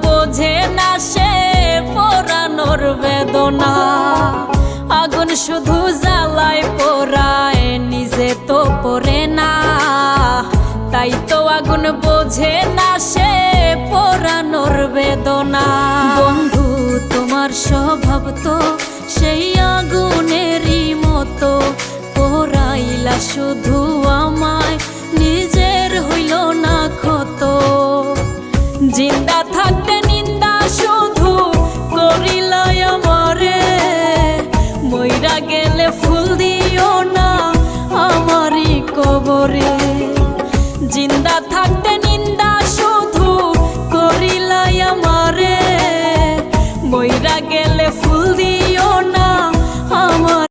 বোঝে না সে পোড়ানোর বেদনা। আগুন শুধু জ্বালায় পোড়ায়, নিজে তো পড়ে না। তাই তো আগুন বোঝে না সে পোড়ানোর বেদনা। বন্ধু তোমার স্বভাব তো সেই আগুনেরই মতো, পোড়াইলা শুধু আমায়, নিজের হইল না ক্ষত। জিন্দা থাকতে নিন্দা শুধু করিলাই আমারে, মইরা গেলে ফুল দিও না আমারই কবরে। জিন্দা থাকতে নিন্দা শুধু করিলাই আমারে, মইরা গেলে ফুল দিও না আমার